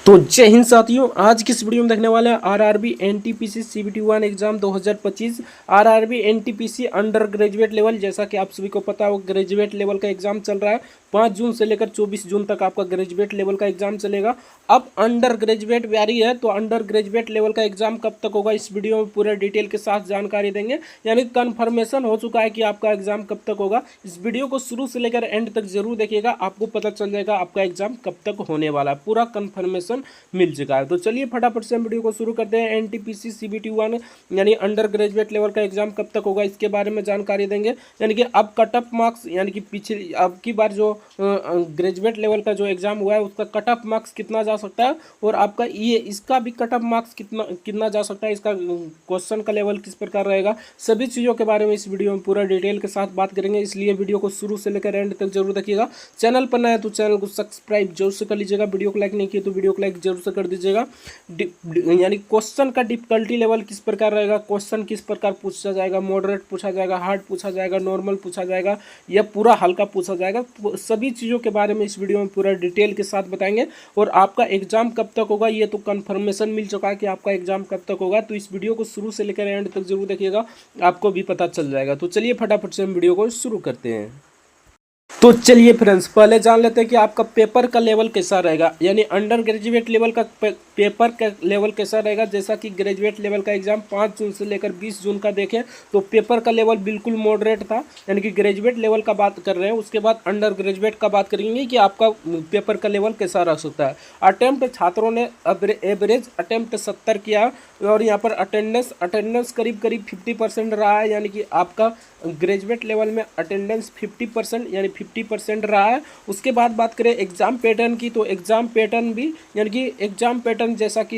तो जय हिंद साथियों, आज की इस वीडियो में देखने वाले हैं RRB NTPC CBT 1 exam 2025। RRB NTPC under graduate level, जैसा कि आप सभी को पता हो ग्रेजुएट लेवल का एग्जाम चल रहा है। 5 जून से लेकर 24 जून तक आपका ग्रेजुएट लेवल का एग्जाम चलेगा। अब अंडर ग्रेजुएट जारी है, तो अंडर ग्रेजुएट लेवल का एग्जाम कब तक होगा इस वीडियो में पूरे डिटेल के साथ जानकारी देंगे। यानी कन्फर्मेशन हो चुका है कि आपका एग्जाम कब तक होगा। इस वीडियो को शुरू से लेकर एंड तक जरूर देखिएगा, आपको पता चल जाएगा आपका एग्जाम कब तक होने वाला है। पूरा कन्फर्मेशन मिल चुका है। तो चलिए फटाफट से हम वीडियो को शुरू करते हैं। एनटीपीसी सीबीटी 1 यानी अंडर ग्रेजुएट लेवल का एग्जाम कब तक होगा इसके बारे में जानकारी देंगे। यानी कि अब कट ऑफ मार्क्स, यानी कि पिछले अब की बार जो ग्रेजुएट लेवल का जो एग्जाम हुआ है उसका कट ऑफ मार्क्स कितना जा सकता है, और आपका ये इसका भी कट ऑफ मार्क्स कितना कितना जा सकता है, इसका क्वेश्चन का लेवल किस प्रकार रहेगा, सभी चीज़ों के बारे में इस वीडियो में पूरा डिटेल के साथ बात करेंगे। इसलिए वीडियो को शुरू से लेकर एंड तक जरूर देखिएगा। चैनल पर नया है तो चैनल को सब्सक्राइब जरूर से कर लीजिएगा। वीडियो को लाइक नहीं किया तो वीडियो को लाइक जरूर से कर दीजिएगा। यानी क्वेश्चन का डिफिकल्टी लेवल किस प्रकार रहेगा, क्वेश्चन किस प्रकार पूछा जाएगा, मॉडरेट पूछा जाएगा, हार्ड पूछा जाएगा, नॉर्मल पूछा जाएगा या पूरा हल्का पूछा जाएगा, सभी चीज़ों के बारे में इस वीडियो में पूरा डिटेल के साथ बताएंगे। और आपका एग्जाम कब तक होगा ये तो कंफर्मेशन मिल चुका है कि आपका एग्जाम कब तक होगा। तो इस वीडियो को शुरू से लेकर एंड तक जरूर देखिएगा, आपको भी पता चल जाएगा। तो चलिए फटाफट से हम वीडियो को शुरू करते हैं। तो चलिए फ्रेंड्स, पहले जान लेते हैं कि आपका पेपर का लेवल कैसा रहेगा। यानी अंडर ग्रेजुएट लेवल का पेपर का लेवल कैसा रहेगा। जैसा कि ग्रेजुएट लेवल का एग्जाम 5 जून से लेकर 20 जून का देखें तो पेपर का लेवल बिल्कुल मॉडरेट था। यानी कि ग्रेजुएट लेवल का बात कर रहे हैं, उसके बाद अंडर ग्रेजुएट का बात करेंगे कि आपका पेपर का लेवल कैसा रह सकता है। अटेम्प्ट छात्रों ने एवरेज अटेम्प्ट 70 किया, और यहाँ पर अटेंडेंस करीब 50% रहा है। यानी कि आपका ग्रेजुएट लेवल में अटेंडेंस 50% यानी 50% रहा है। उसके बाद बात करें एग्ज़ाम पैटर्न की, तो एग्ज़ाम पैटर्न भी यानी कि एग्ज़ाम पैटर्न जैसा कि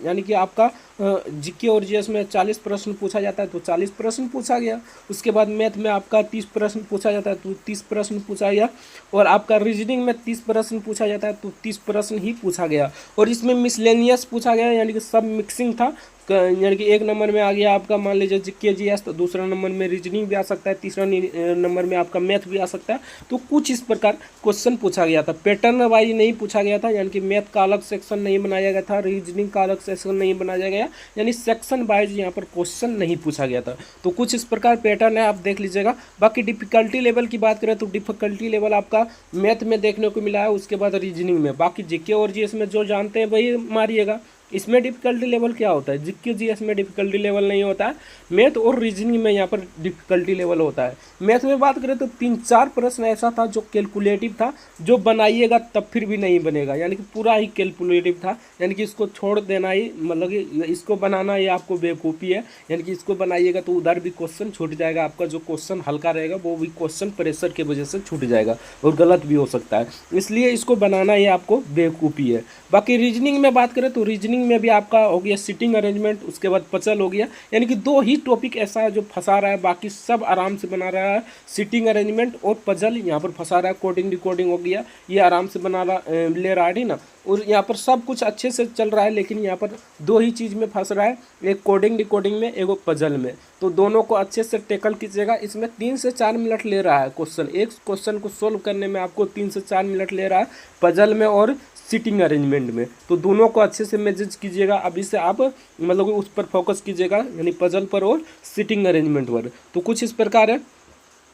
यानी कि आपका जीके और जीएस में 40 प्रश्न पूछा जाता है तो 40 प्रश्न पूछा गया। उसके बाद मैथ में आपका 30 प्रश्न पूछा जाता है तो 30 प्रश्न पूछा गया। और आपका रीजनिंग में 30 प्रश्न पूछा जाता है तो 30 प्रश्न ही पूछा गया। और इसमें मिसलेनियस पूछा गया, यानी कि सब मिक्सिंग था। यानी कि एक नंबर में आ गया आपका मान लीजिए जीके जीएस, तो दूसरा नंबर में रीजनिंग भी आ सकता है, तीसरा नंबर में आपका मैथ भी आ सकता है। तो कुछ इस प्रकार क्वेश्चन पूछा गया था। पैटर्न वाइज नहीं पूछा गया था, यानी कि मैथ का अलग सेक्शन नहीं बनाया गया था, रीजनिंग का अलग सेक्शन नहीं बनाया गया, यानी सेक्शन वाइज यहाँ पर क्वेश्चन नहीं पूछा गया था। तो कुछ इस प्रकार पैटर्न है, आप देख लीजिएगा। बाकी डिफिकल्टी लेवल की बात करें तो डिफिकल्टी लेवल आपका मैथ में देखने को मिला है, उसके बाद रीजनिंग में। बाकी जीके और जीएस में जो जानते हैं वही मारिएगा। इसमें डिफिकल्टी लेवल क्या होता है, जीके जीएस में डिफिकल्टी लेवल नहीं होता है, मैथ और रीजनिंग में यहाँ पर डिफिकल्टी लेवल होता है। मैथ में बात करें तो 3-4 प्रश्न ऐसा था जो कैलकुलेटिव था, जो बनाइएगा तब फिर भी नहीं बनेगा, यानी कि पूरा ही कैलकुलेटिव था। यानी कि इसको छोड़ देना ही मतलब कि इसको बनाना ये आपको बेवकूफ़ी है। यानी कि इसको बनाइएगा तो उधर भी क्वेश्चन छूट जाएगा, आपका जो क्वेश्चन हल्का रहेगा वो भी क्वेश्चन प्रेशर की वजह से छूट जाएगा और गलत भी हो सकता है, इसलिए इसको बनाना ये आपको बेवकूफ़ी है। बाकी रीजनिंग में बात करें तो रीजनिंग में भी आपका हो गया सिटिंग अरेंजमेंट, उसके बाद पजल हो गया। यानी कि 2 ही टॉपिक ऐसा है जो फंसा रहा है, बाकी सब आराम से बना रहा है। सिटिंग अरेंजमेंट और पजल यहाँ पर फंसा रहा है। कोडिंग डिकोडिंग हो गया, ये आराम से बना रहा ले रहा है ना। और यहाँ पर सब कुछ अच्छे से चल रहा है, लेकिन यहाँ पर 2 ही चीज़ में फंस रहा है, एक कोडिंग डिकोडिंग में, एक पजल में। तो दोनों को अच्छे से टैकल कीजिएगा। इसमें 3 से 4 मिनट ले रहा है क्वेश्चन, एक क्वेश्चन को सोल्व करने में आपको 3 से 4 मिनट ले रहा है, पजल में और सिटिंग अरेंजमेंट में। तो दोनों को अच्छे से मैनेज कीजिएगा। अभी से आप मतलब उस पर फोकस कीजिएगा, यानी पजल पर और सिटिंग अरेंजमेंट पर। तो कुछ इस प्रकार है।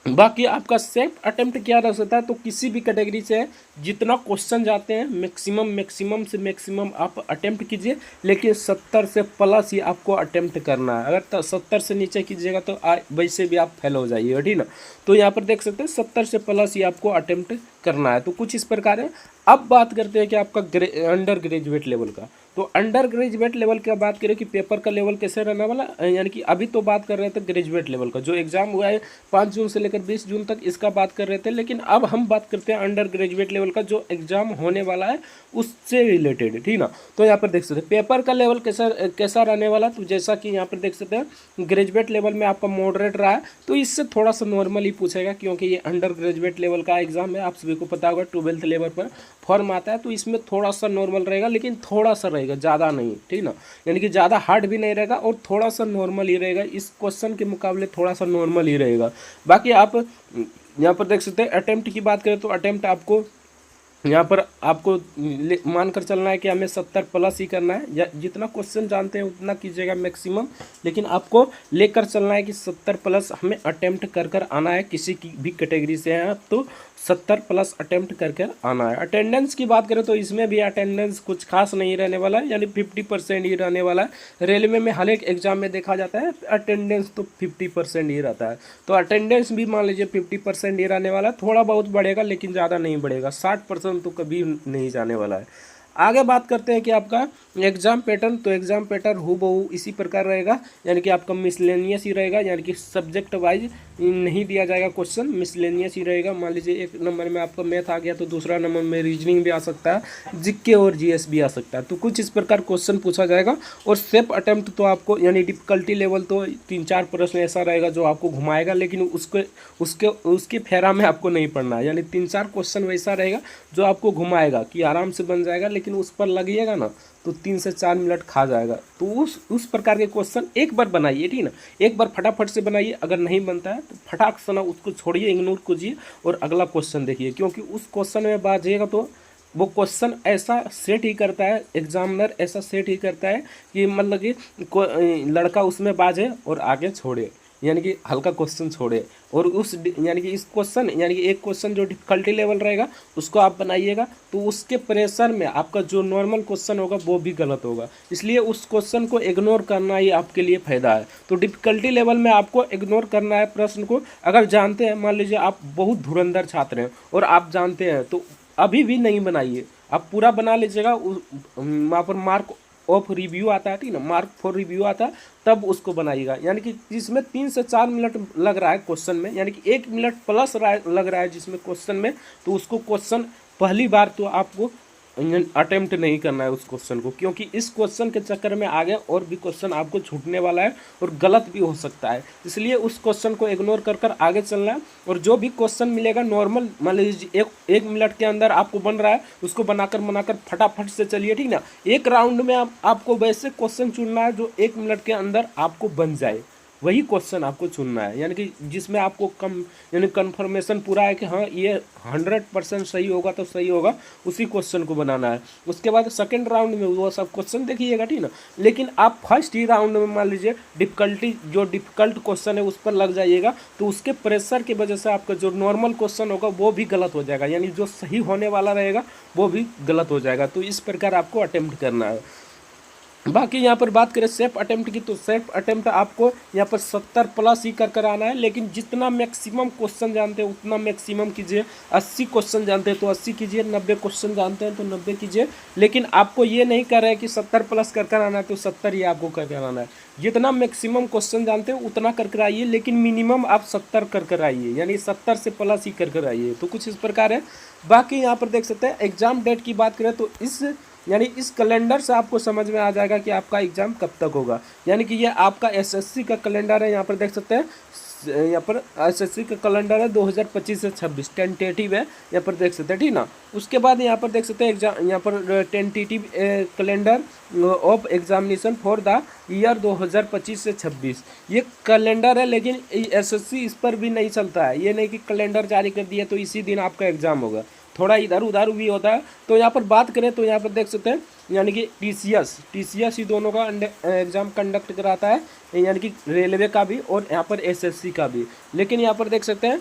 बाकी आपका सेफ अटेम्प्ट क्या रह सकता है, तो किसी भी कैटेगरी से जितना क्वेश्चन जाते हैं मैक्सिमम से मैक्सिमम आप अटेम्प्ट कीजिए, लेकिन 70 से प्लस ही आपको अटेम्प्ट करना है। अगर 70 से नीचे कीजिएगा तो वैसे भी आप फेल हो जाइएगा, ठीक ना। तो यहाँ पर देख सकते हैं 70 से प्लस ही आपको अटेम्प्ट करना है। तो कुछ इस प्रकार है। अब बात करते हैं कि आपका अंडर ग्रेजुएट लेवल का। तो अंडर ग्रेजुएट लेवल की बात करें कि पेपर का लेवल कैसे रहने वाला, यानी कि अभी तो बात कर रहे थे ग्रेजुएट लेवल का जो एग्जाम हुआ है 5 जून से लेकर 20 जून तक, इसका बात कर रहे थे। लेकिन अब हम बात करते हैं अंडर ग्रेजुएट लेवल का जो एग्जाम होने वाला है उससे रिलेटेड, ठीक ना। तो यहाँ पर देख सकते हैं पेपर का लेवल कैसा रहने वाला। तो जैसा कि यहाँ पर देख सकते हैं ग्रेजुएट लेवल में आपका मॉडरेट रहा है, तो इससे थोड़ा सा नॉर्मल ही पूछेगा, क्योंकि ये अंडर ग्रेजुएट लेवल का एग्जाम है। आप सभी को पता होगा 12th लेवल पर फॉर्म आता है, तो इसमें थोड़ा सा नॉर्मल रहेगा, लेकिन थोड़ा सा रहेगा, ज़्यादा नहीं, ठीक ना। यानी कि ज़्यादा हार्ड भी नहीं रहेगा और थोड़ा सा नॉर्मल ही रहेगा, इस क्वेश्चन के मुकाबले थोड़ा सा नॉर्मल ही रहेगा। बाकी आप यहाँ पर देख सकते हैं अटेम्प्ट की बात करें तो अटेम्प्ट आपको यहाँ पर आपको मानकर चलना है कि हमें 70 प्लस ही करना है, या जितना क्वेश्चन जानते हैं उतना कीजिएगा मैक्सिमम, लेकिन आपको लेकर चलना है कि 70 प्लस हमें अटेम्प्ट कर कर आना है। किसी की भी कैटेगरी से हैं आप तो 70 प्लस अटेम्प्ट कर कर आना है। अटेंडेंस की बात करें तो इसमें भी अटेंडेंस कुछ खास नहीं रहने वाला है, यानी 50% ही रहने वाला है। रेलवे में हर एक एग्जाम में देखा जाता है अटेंडेंस तो 50% ही रहता है, तो अटेंडेंस भी मान लीजिए 50% ही रहने वाला है। थोड़ा बहुत बढ़ेगा लेकिन ज़्यादा नहीं बढ़ेगा, 60% तो कभी नहीं जाने वाला है। आगे बात करते हैं कि आपका एग्जाम पैटर्न, तो एग्जाम पैटर्न हूबहू इसी प्रकार रहेगा, यानी कि आपका मिसलेनियस ही रहेगा, यानी कि सब्जेक्ट वाइज नहीं दिया जाएगा क्वेश्चन, मिसलेनियस ही रहेगा। मान लीजिए एक नंबर में आपका मैथ आ गया तो दूसरा नंबर में रीजनिंग भी आ सकता है, जीके और जीएस भी आ सकता है, तो कुछ इस प्रकार क्वेश्चन पूछा जाएगा। और सेफ अटेम्प्ट तो आपको यानी डिफिकल्टी लेवल तो 3-4 प्रश्न ऐसा रहेगा जो आपको घुमाएगा, लेकिन उसके फेरा में आपको नहीं पढ़ना है, यानी 3-4 क्वेश्चन वैसा रहेगा जो आपको घुमाएगा कि आराम से बन जाएगा, लेकिन उस पर लगिएगा ना तो 3 से 4 मिनट खा जाएगा। तो उस प्रकार के क्वेश्चन एक बार बनाइए, ठीक ना, एक बार फटाफट से बनाइए। अगर नहीं बनता है तो फटाक से ना उसको छोड़िए, इग्नोर कीजिए और अगला क्वेश्चन देखिए, क्योंकि उस क्वेश्चन में बाजिएगा तो वो क्वेश्चन ऐसा सेट ही करता है, एग्जामिनर ऐसा सेट ही करता है कि मतलब कि लड़का उसमें बाजे और आगे छोड़े, यानी कि हल्का क्वेश्चन छोड़े। और यानी कि इस क्वेश्चन यानी कि एक क्वेश्चन जो डिफिकल्टी लेवल रहेगा उसको आप बनाइएगा, तो उसके प्रेशर में आपका जो नॉर्मल क्वेश्चन होगा वो भी गलत होगा, इसलिए उस क्वेश्चन को इग्नोर करना ही आपके लिए फ़ायदा है। तो डिफिकल्टी लेवल में आपको इग्नोर करना है प्रश्न को। अगर जानते हैं, मान लीजिए आप बहुत धुरंधर छात्र हैं और आप जानते हैं, तो अभी भी नहीं बनाइए, आप पूरा बना लीजिएगा। वहाँ पर मार्क ऑफ रिव्यू आता है, ठीक ना, मार्क फॉर रिव्यू आता है, तब उसको बनाइएगा। यानी कि जिसमें 3 से 4 मिनट लग रहा है क्वेश्चन में, यानी कि 1 मिनट प्लस लग रहा है जिसमें क्वेश्चन में, तो उसको क्वेश्चन पहली बार तो आपको अटेम्प्ट नहीं करना है उस क्वेश्चन को, क्योंकि इस क्वेश्चन के चक्कर में आगे और भी क्वेश्चन आपको छूटने वाला है और गलत भी हो सकता है, इसलिए उस क्वेश्चन को इग्नोर कर कर आगे चलना है। और जो भी क्वेश्चन मिलेगा नॉर्मल, मान लीजिए एक मिनट के अंदर आपको बन रहा है, उसको बनाकर फटाफट से चलिए, ठीक ना। एक राउंड में आपको वैसे क्वेश्चन चुनना है जो 1 मिनट के अंदर आपको बन जाए, वही क्वेश्चन आपको चुनना है, यानी कि जिसमें आपको यानी कन्फर्मेशन पूरा है कि हाँ ये 100% सही होगा तो सही होगा, उसी क्वेश्चन को बनाना है। उसके बाद सेकंड राउंड में वो सब क्वेश्चन देखिएगा, ठीक ना। लेकिन आप फर्स्ट ही राउंड में मान लीजिए जो डिफिकल्ट क्वेश्चन है उस पर लग जाइएगा, तो उसके प्रेशर की वजह से आपका जो नॉर्मल क्वेश्चन होगा वो भी गलत हो जाएगा, यानी जो सही होने वाला रहेगा वो भी गलत हो जाएगा। तो इस प्रकार आपको अटेम्प्ट करना है। बाकी यहाँ पर बात करें सेफ अटेम्प्ट की, तो सेफ अटेम्प्ट आपको यहाँ पर 70 प्लस ही कर आना है, लेकिन जितना मैक्सिमम क्वेश्चन जानते हैं उतना मैक्सिमम कीजिए। 80 क्वेश्चन जानते हैं तो 80 कीजिए, 90 क्वेश्चन जानते हैं तो 90 कीजिए, लेकिन आपको ये नहीं कर रहा है कि 70 प्लस कर आना है तो 70 ही आपको कर आना है। जितना मैक्सिमम क्वेश्चन जानते हैं उतना कर आइए, लेकिन मिनिमम आप 70 कर आइए, यानी 70 से प्लस ही कर आइए। तो कुछ इस प्रकार है। बाकी यहाँ पर देख सकते हैं एग्जाम डेट की बात करें तो इस कैलेंडर से आपको समझ में आ जाएगा कि आपका एग्ज़ाम कब तक होगा। यानी कि ये आपका एसएससी का कैलेंडर है, यहाँ पर देख सकते हैं, यहाँ पर एसएससी का कैलेंडर है 2025 से 26 टेंटेटिव है, यहाँ पर देख सकते हैं, ठीक ना। उसके बाद यहाँ पर देख सकते हैं एग्जाम, यहाँ पर tentative calendar of examination for the year 2025 से 26 ये कैलेंडर है, लेकिन एसएससी इस पर भी नहीं चलता है। ये नहीं कि कैलेंडर जारी कर दिया तो इसी दिन आपका एग्ज़ाम होगा, थोड़ा इधर उधर भी होता है। तो यहाँ पर बात करें तो यहाँ पर देख सकते हैं, यानी कि टीसीएस ही दोनों का एग्ज़ाम कंडक्ट कराता है, यानी कि रेलवे का भी और यहाँ पर एसएससी का भी। लेकिन यहाँ पर देख सकते हैं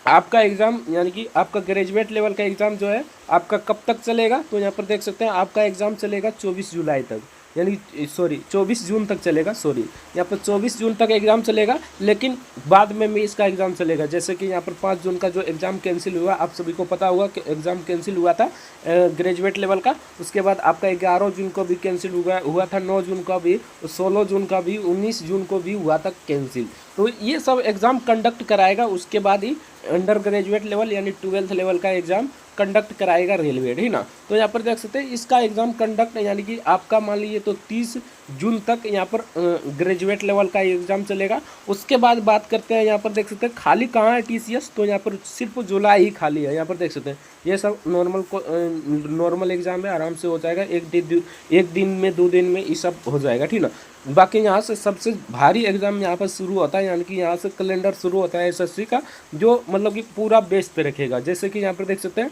आपका एग्ज़ाम, यानी कि आपका ग्रेजुएट लेवल का एग्ज़ाम जो है आपका कब तक चलेगा, तो यहाँ पर देख सकते हैं आपका एग्ज़ाम चलेगा 24 जुलाई तक, यानी 24 जून तक चलेगा, यहाँ पर 24 जून तक एग्ज़ाम चलेगा, लेकिन बाद में भी इसका एग्ज़ाम चलेगा। जैसे कि यहाँ पर 5 जून का जो एग्ज़ाम कैंसिल हुआ, आप सभी को पता होगा कि एग्ज़ाम कैंसिल हुआ था ग्रेजुएट लेवल का। उसके बाद आपका 11 जून को भी कैंसिल हुआ था, 9 जून का भी, 16 जून का भी, 19 जून को भी हुआ था कैंसिल। तो ये सब एग्ज़ाम कंडक्ट कराएगा, उसके बाद ही अंडर ग्रेजुएट लेवल यानी 12th लेवल का एग्ज़ाम कंडक्ट कराएगा रेलवे, ठीक ना। तो यहाँ पर देख सकते हैं इसका एग्ज़ाम कंडक्ट, यानी कि आपका मान लीजिए तो 30 जून तक यहाँ पर ग्रेजुएट लेवल का एग्ज़ाम चलेगा। उसके बाद बात करते हैं, यहाँ पर देख सकते हैं खाली कहाँ है टीसीएस, तो यहाँ पर सिर्फ जुलाई ही खाली है। यहाँ पर देख सकते हैं ये सब नॉर्मल एग्ज़ाम है, आराम से हो जाएगा, एक दिन में 2 दिन में ये सब हो जाएगा, ठीक ना। बाकी यहाँ से सबसे भारी एग्ज़ाम यहाँ पर शुरू होता है, यानी कि यहाँ से कैलेंडर शुरू होता है एसएससी का, जो मतलब कि पूरा बेस पे रखेगा। जैसे कि यहाँ पर देख सकते हैं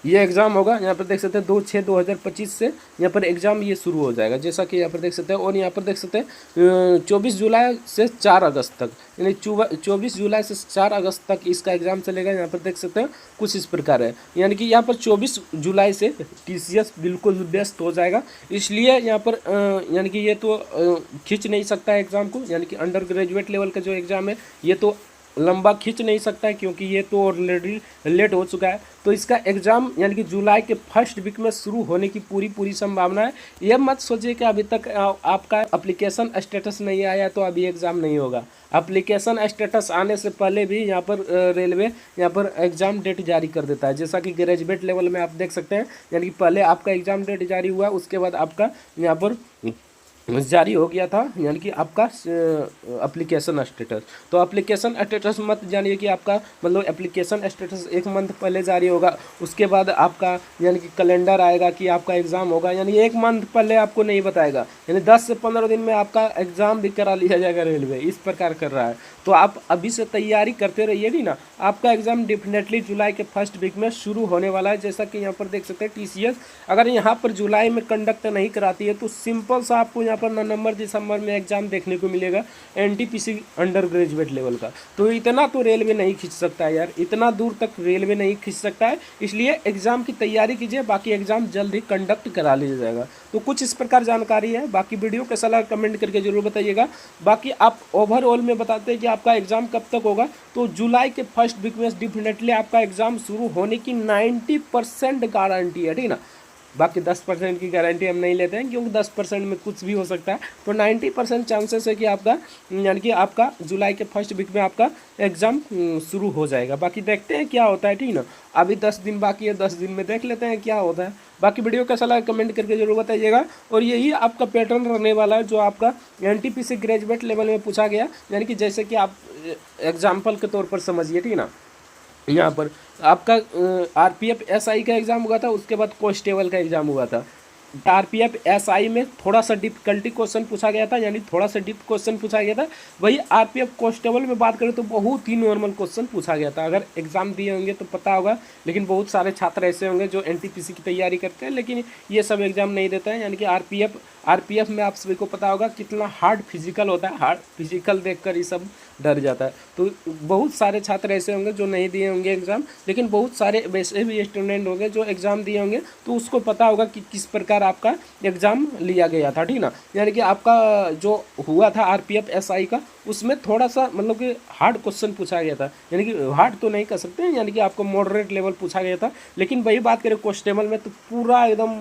ये एग्ज़ाम होगा, यहाँ पर देख सकते हैं 2/6/2025 से यहाँ पर एग्ज़ाम ये शुरू हो जाएगा, जैसा कि यहाँ पर देख सकते हैं। और यहाँ पर देख सकते हैं 24 जुलाई से 4 अगस्त तक, यानी 24 जुलाई से 4 अगस्त तक इसका एग्ज़ाम चलेगा। यहाँ पर देख सकते हैं कुछ इस प्रकार है, यानी कि यहाँ पर 24 जुलाई से TCS बिल्कुल व्यस्त हो जाएगा, इसलिए यहाँ पर यानी कि ये तो खींच नहीं सकता है एग्ज़ाम को, यानी कि अंडर ग्रेजुएट लेवल का जो एग्ज़ाम है ये तो लंबा खींच नहीं सकता है, क्योंकि ये तो ऑलरेडी लेट हो चुका है। तो इसका एग्ज़ाम यानी कि जुलाई के फर्स्ट वीक में शुरू होने की पूरी संभावना है। ये मत सोचिए कि अभी तक आपका एप्लीकेशन स्टेटस नहीं आया तो अभी एग्ज़ाम नहीं होगा। एप्लीकेशन स्टेटस आने से पहले भी यहाँ पर रेलवे यहाँ पर एग्ज़ाम डेट जारी कर देता है, जैसा कि ग्रेजुएट लेवल में आप देख सकते हैं, यानी कि पहले आपका एग्ज़ाम डेट जारी हुआ, उसके बाद आपका यहाँ पर जारी हो गया था, यानी कि आपका एप्लीकेशन स्टेटस। तो एप्लीकेशन स्टेटस मत जानिए कि आपका मतलब एप्लीकेशन स्टेटस 1 मंथ पहले जारी होगा, उसके बाद आपका यानी कि कैलेंडर आएगा कि आपका एग्ज़ाम होगा, यानी 1 मंथ पहले आपको नहीं बताएगा, यानी 10 से 15 दिन में आपका एग्ज़ाम भी करा लिया जाएगा। रेलवे इस प्रकार कर रहा है, तो आप अभी से तैयारी करते रहिए नहीं ना। आपका एग्ज़ाम डेफिनेटली जुलाई के फर्स्ट वीक में शुरू होने वाला है, जैसा कि यहाँ पर देख सकते हैं। TCS अगर यहाँ पर जुलाई में कंडक्ट नहीं कराती है तो सिंपल सा आपको यहाँ पर नवंबर दिसंबर में एग्ज़ाम देखने को मिलेगा NTPC अंडर ग्रेजुएट लेवल का। तो इतना तो रेलवे नहीं खींच सकता है यार, इतना दूर तक रेलवे नहीं खींच सकता है, इसलिए एग्ज़ाम की तैयारी कीजिए, बाकी एग्ज़ाम जल्द ही कंडक्ट करा लिया जाएगा। तो कुछ इस प्रकार जानकारी है, बाकी वीडियो कैसा लगा कमेंट करके जरूर बताइएगा। बाकी आप ओवरऑल में बताते हैं कि आपका एग्ज़ाम कब तक होगा, तो जुलाई के फर्स्ट वीक में डेफिनेटली आपका एग्ज़ाम शुरू होने की 90% गारंटी है, ठीक ना। बाकी 10% की गारंटी हम नहीं लेते हैं, क्योंकि 10% में कुछ भी हो सकता है। तो 90% चांसेस है कि आपका यानी कि आपका जुलाई के फर्स्ट वीक में आपका एग्ज़ाम शुरू हो जाएगा। बाकी देखते हैं क्या होता है, ठीक ना। अभी 10 दिन बाकी है, 10 दिन में देख लेते हैं क्या होता है। बाकी वीडियो कैसा लगा कमेंट करके जरूर बताइएगा। और यही आपका पैटर्न रहने वाला है जो आपका NTPC ग्रेजुएट लेवल में पूछा गया, यानी कि जैसे कि आप एग्जाम्पल के तौर पर समझिए, ठीक ना। यहाँ पर आपका RPF SI का एग्ज़ाम हुआ था, उसके बाद कांस्टेबल का एग्ज़ाम हुआ था। RPF SI में थोड़ा सा डिफिकल्टी क्वेश्चन पूछा गया था, यानी थोड़ा सा डिप क्वेश्चन पूछा गया था। वही RPF कांस्टेबल में बात करें तो बहुत ही नॉर्मल क्वेश्चन पूछा गया था। अगर एग्ज़ाम दिए होंगे तो पता होगा, लेकिन बहुत सारे छात्र ऐसे होंगे जो NTPC की तैयारी करते हैं लेकिन ये सब एग्ज़ाम नहीं देते हैं। यानी कि RPF में आप सभी को पता होगा कितना हार्ड फिजिकल होता है, हार्ड फिजिकल देखकर ये सब डर जाता है। तो बहुत सारे छात्र ऐसे होंगे जो नहीं दिए होंगे एग्ज़ाम, लेकिन बहुत सारे वैसे भी स्टूडेंट होंगे जो एग्ज़ाम दिए होंगे, तो उसको पता होगा कि किस प्रकार आपका एग्ज़ाम लिया गया था, ठीक ना। यानी कि आपका जो हुआ था RPF SI का, उसमें थोड़ा सा मतलब कि हार्ड क्वेश्चन पूछा गया था, यानी कि हार्ड तो नहीं कर सकते, यानी कि आपको मॉडरेट लेवल पूछा गया था। लेकिन वही बात करें कांस्टेबल में तो पूरा एकदम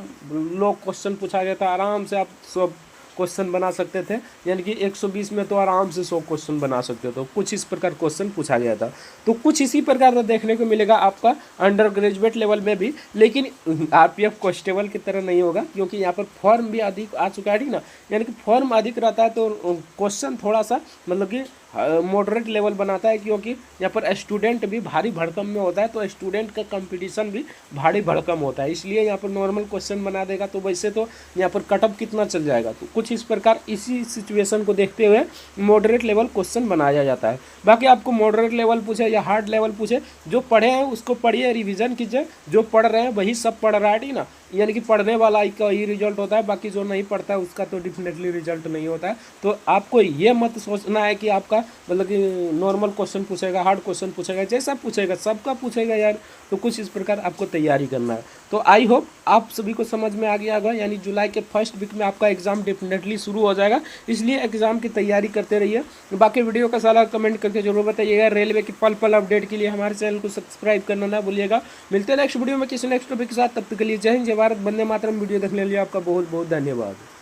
लो क्वेश्चन पूछा गया था, आराम से आप सब क्वेश्चन बना सकते थे, यानी कि 120 में तो आराम से 100 क्वेश्चन बना सकते हो। तो कुछ इस प्रकार क्वेश्चन पूछा गया था। तो कुछ इसी प्रकार का देखने को मिलेगा आपका अंडर ग्रेजुएट लेवल में भी, लेकिन RPF कांस्टेबल की तरह नहीं होगा, क्योंकि यहाँ पर फॉर्म भी अधिक आ चुका है, ठीक ना। यानी कि फॉर्म अधिक रहता है तो क्वेश्चन थोड़ा सा मतलब कि मॉडरेट लेवल बनाता है, क्योंकि यहाँ पर स्टूडेंट भी भारी भड़कम में होता है, तो स्टूडेंट का कंपटीशन भी भारी भड़कम होता है, इसलिए यहाँ पर नॉर्मल क्वेश्चन बना देगा। तो वैसे तो यहाँ पर कटअप कितना चल जाएगा, तो कुछ इस प्रकार इसी सिचुएशन को देखते हुए मॉडरेट लेवल क्वेश्चन बनाया जाता है। बाकी आपको मॉडरेट लेवल पूछे या हार्ड लेवल पूछे, जो पढ़े हैं उसको पढ़िए, रिविजन कीजिए, जो पढ़ रहे हैं वही सब पढ़ रहा है, ठीक ना। यानी कि पढ़ने वाला का ही रिजल्ट होता है, बाकी जो नहीं पढ़ता है उसका तो डेफिनेटली रिजल्ट नहीं होता है। तो आपको ये मत सोचना है कि आपका मतलब कि नॉर्मल क्वेश्चन पूछेगा, हार्ड क्वेश्चन पूछेगा, जैसा पूछेगा सबका पूछेगा यार। तो कुछ इस प्रकार आपको तैयारी करना है। तो आई होप आप सभी को समझ में आ गया होगा, यानी जुलाई के फर्स्ट वीक में आपका एग्जाम डेफिनेटली शुरू हो जाएगा, इसलिए एग्जाम की तैयारी करते रहिए। बाकी वीडियो का सारा कमेंट करके जरूर बताइएगा। रेलवे की पल पल अपडेट के लिए हमारे चैनल को सब्सक्राइब करना ना भूलिएगा। मिलते हैं नेक्स्ट वीडियो में किसी नेक्स्ट टॉपिक के साथ, तब तक के लिए जय हिंद, जय भारत, वंदे मातरम। वीडियो देखने के लिए आपका बहुत बहुत धन्यवाद।